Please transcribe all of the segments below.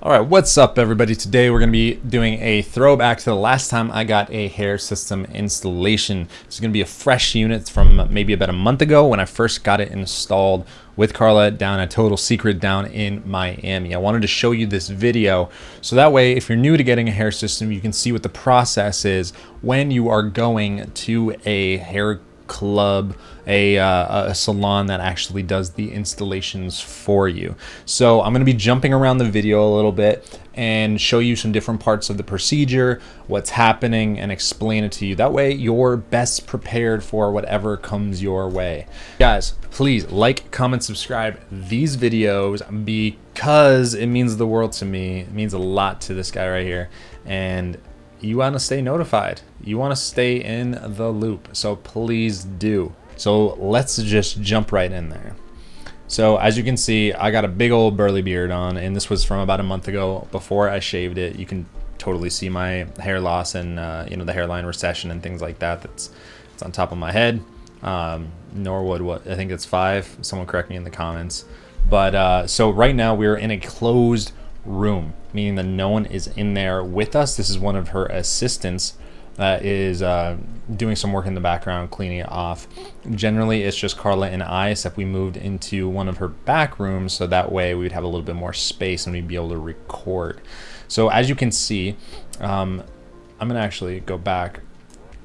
All right, what's up everybody? Today we're going to be doing a throwback to the last time I got a hair system installation. It's going to be a fresh unit from maybe about a month ago when I first got it installed with Carla down at Total Secret down in Miami. I wanted to show you this video so that way if you're new to getting a hair system, you can see what the process is when you are going to a hair club, a salon that actually does the installations for you. So I'm going to be jumping around the video a little bit and show you some different parts of the procedure, what's happening, and explain it to you. That way you're best prepared for whatever comes your way. Guys, please like, comment, subscribe these videos because it means the world to me. It means a lot to this guy right here. And you want to stay notified. You want to stay in the loop. So please do. So let's just jump right in there. So as you can see, I got a big old burly beard on, and this was from about a month ago before I shaved it. You can totally see my hair loss and the hairline recession and things like that. It's on top of my head. Norwood, what I think it's 5. Someone correct me in the comments. But so right now we're in a closed room, meaning that no one is in there with us. This is one of her assistants that is doing some work in the background, cleaning it off. Generally, it's just Carla and I, except we moved into one of her back rooms, so that way we'd have a little bit more space and we'd be able to record. So as you can see, I'm gonna actually go back.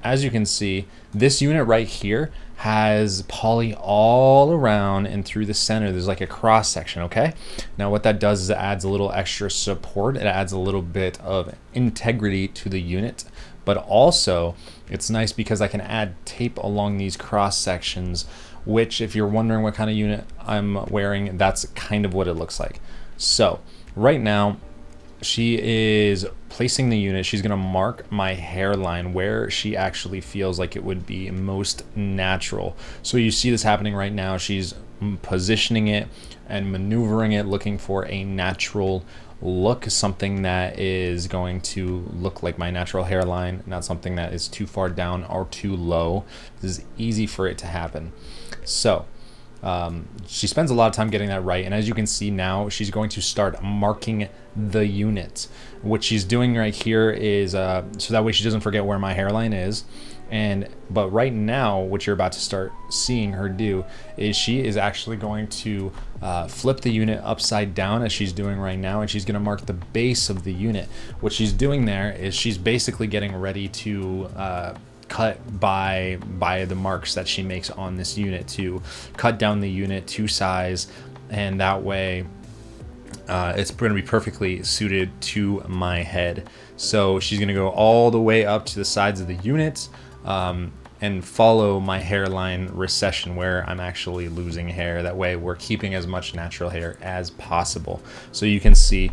As you can see, this unit right here has poly all around and through the center. There's like a cross section, okay? Now what that does is it adds a little extra support. It adds a little bit of integrity to the unit, but also it's nice because I can add tape along these cross sections, which if you're wondering what kind of unit I'm wearing, that's kind of what it looks like. So right now, she is placing the unit. She's gonna mark my hairline where she actually feels like it would be most natural. So you see this happening right now. She's positioning it and maneuvering it, looking for a natural look, something that is going to look like my natural hairline, not something that is too far down or too low. This is easy for it to happen. So she spends a lot of time getting that right, and as you can see now, she's going to start marking the unit. What she's doing right here is so that way she doesn't forget where my hairline is. But right now, what you're about to start seeing her do is she is actually going to flip the unit upside down as she's doing right now, and she's going to mark the base of the unit. What she's doing there is she's basically getting ready to cut by the marks that she makes on this unit to cut down the unit to size, and that way it's going to be perfectly suited to my head. So she's going to go all the way up to the sides of the unit and follow my hairline recession where I'm actually losing hair. That way we're keeping as much natural hair as possible. So you can see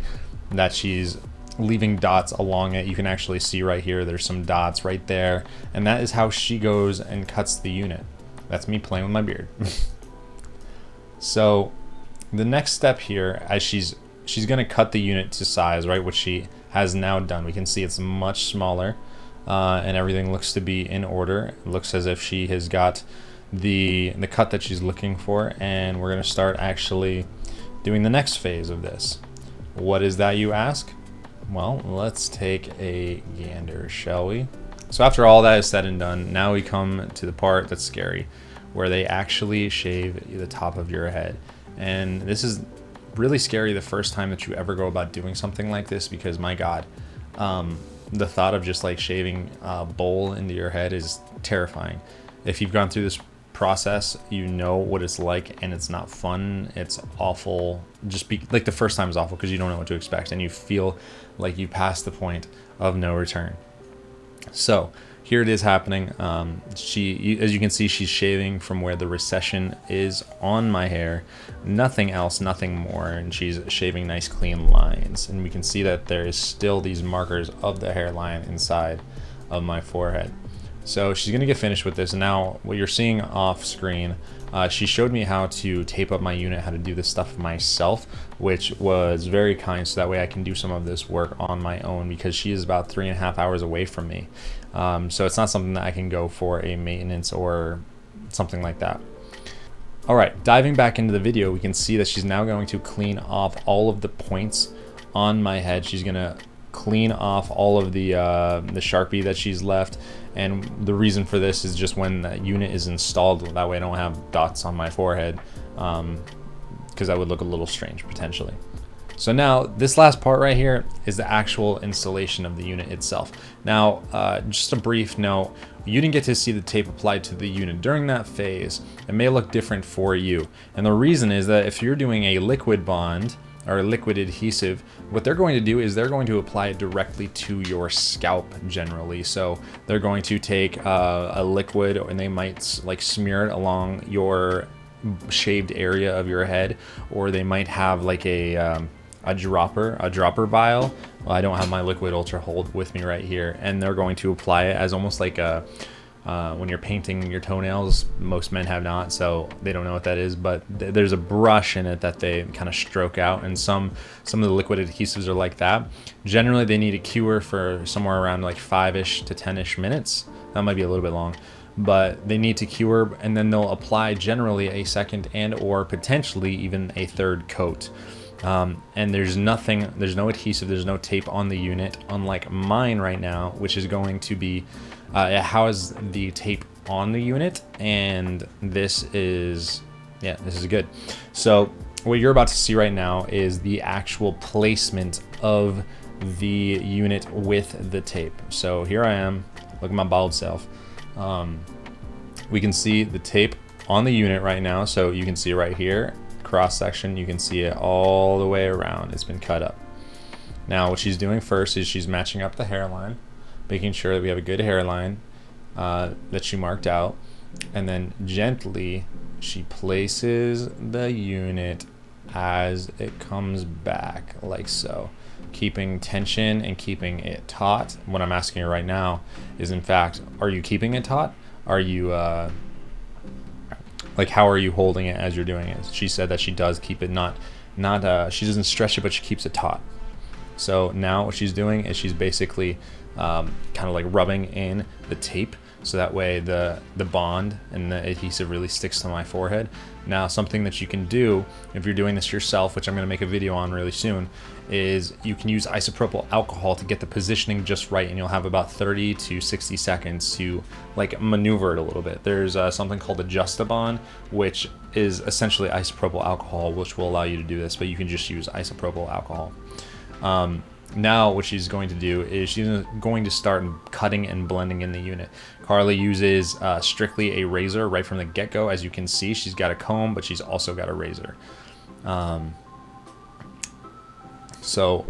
that she's leaving dots along it. You can actually see right here there's some dots right there, and that is how she goes and cuts the unit. That's me playing with my beard. So the next step here, as she's going to cut the unit to size, right, which she has now done. We can see it's much smaller and everything looks to be in order. It looks as if she has got the cut that she's looking for, and we're going to start actually doing the next phase of this. What is that, you ask? Well, let's take a gander, shall we? So after all that is said and done, now we come to the part that's scary, where they actually shave the top of your head. And this is really scary the first time that you ever go about doing something like this, because my God, the thought of just like shaving a bowl into your head is terrifying. If you've gone through this process, you know what it's like, and it's not fun. It's awful. Like the first time is awful because you don't know what to expect, and you feel like you passed the point of no return. So here it is happening. As you can see, she's shaving from where the recession is on my hair, nothing else, nothing more, and she's shaving nice clean lines, and we can see that there is still these markers of the hairline inside of my forehead. So she's gonna get finished with this. And now what you're seeing off screen, she showed me how to tape up my unit, how to do this stuff myself, which was very kind, so that way I can do some of this work on my own, because she is about 3.5 hours away from me. So it's not something that I can go for a maintenance or something like that. All right, diving back into the video, we can see that she's now going to clean off all of the points on my head. She's gonna clean off all of the Sharpie that she's left, and the reason for this is just when the unit is installed, that way I don't have dots on my forehead, because that would look a little strange potentially. So now this last part right here is the actual installation of the unit itself. Now, just a brief note, you didn't get to see the tape applied to the unit during that phase. It may look different for you. And the reason is that if you're doing a liquid bond or a liquid adhesive, what they're going to do is they're going to apply it directly to your scalp generally. So they're going to take a liquid and they might like smear it along your shaved area of your head, or they might have like a dropper vial. Well, I don't have my liquid ultra hold with me right here, and they're going to apply it as almost like a when you're painting your toenails. Most men have not, so they don't know what that is, but there's a brush in it that they kind of stroke out, and some of the liquid adhesives are like that. Generally they need a cure for somewhere around like 5-ish to 10-ish minutes. That might be a little bit long, but they need to cure, and then they'll apply generally a second and or potentially even a third coat. And there's no adhesive, there's no tape on the unit, unlike mine right now, which is going to be, it has the tape on the unit, and this is good. So what you're about to see right now is the actual placement of the unit with the tape. So here I am, look at my bald self. We can see the tape on the unit right now, so you can see right here, cross section, you can see it all the way around. It's been cut up. Now what she's doing first is she's matching up the hairline, making sure that we have a good hairline that she marked out, and then gently she places the unit as it comes back like so, keeping tension and keeping it taut. What I'm asking her right now is, in fact, are you keeping it taut? Are you like, how are you holding it as you're doing it? She said that she does keep it she doesn't stretch it, but she keeps it taut. So now what she's doing is she's basically kind of like rubbing in the tape, so that way the bond and the adhesive really sticks to my forehead. Now, something that you can do if you're doing this yourself, which I'm going to make a video on really soon, is you can use isopropyl alcohol to get the positioning just right, and you'll have about 30 to 60 seconds to like maneuver it a little bit. There's something called Adjustabond, which is essentially isopropyl alcohol, which will allow you to do this, but you can just use isopropyl alcohol. Now what she's going to do is she's going to start cutting and blending in the unit. Carly uses strictly a razor right from the get-go. As you can see, she's got a comb, but she's also got a razor. So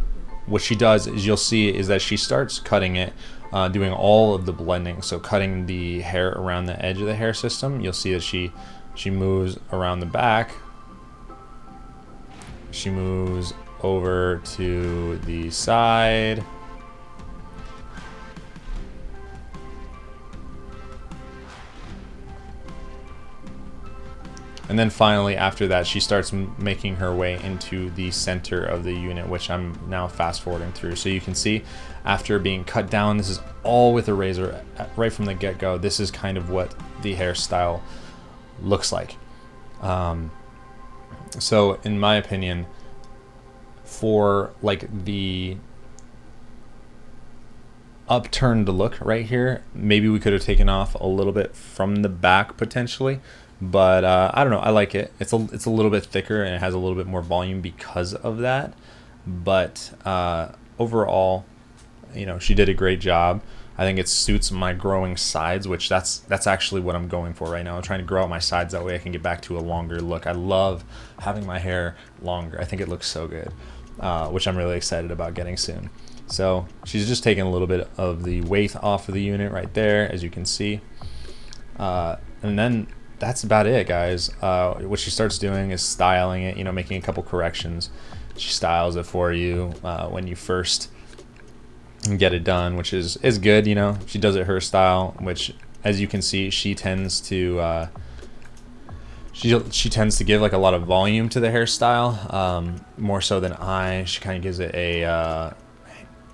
what she does is, you'll see is that she starts cutting it, doing all of the blending. So cutting the hair around the edge of the hair system. You'll see that she moves around the back. She moves over to the side. And then finally, after that, she starts making her way into the center of the unit, which I'm now fast forwarding through. So you can see, after being cut down, this is all with a razor right from the get-go. This is kind of what the hairstyle looks like. So in my opinion, for like the upturned look right here, maybe we could have taken off a little bit from the back potentially, but I don't know, I like it. It's a little bit thicker and it has a little bit more volume because of that, but overall, you know, she did a great job. I think it suits my growing sides, which that's actually what I'm going for right now. I'm trying to grow out my sides, that way I can get back to a longer look. I love having my hair longer. I think it looks so good, which I'm really excited about getting soon. So she's just taking a little bit of the weight off of the unit right there, as you can see. And then that's about it, guys. What she starts doing is styling it, you know, making a couple corrections. She styles it for you when you first get it done, which is good. You know, she does it her style, which, as you can see, she tends to she tends to give like a lot of volume to the hairstyle, more so than I. She kind of gives it a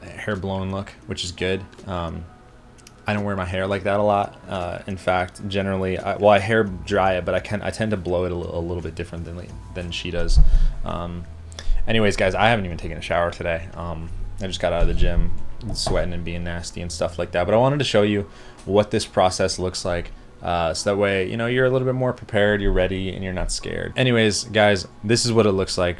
hair blown look, which is good. I don't wear my hair like that a lot. In fact, generally, I hair dry it, but I tend to blow it a little bit different than she does. Anyways, guys, I haven't even taken a shower today. I just got out of the gym, sweating and being nasty and stuff like that. But I wanted to show you what this process looks like. So that way, you know, you're a little bit more prepared, you're ready, and you're not scared. Anyways, guys, this is what it looks like.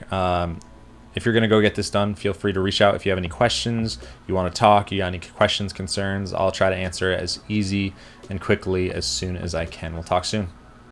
If you're going to go get this done, feel free to reach out if you have any questions, you want to talk, you got any questions, concerns. I'll try to answer it as easy and quickly as soon as I can. We'll talk soon.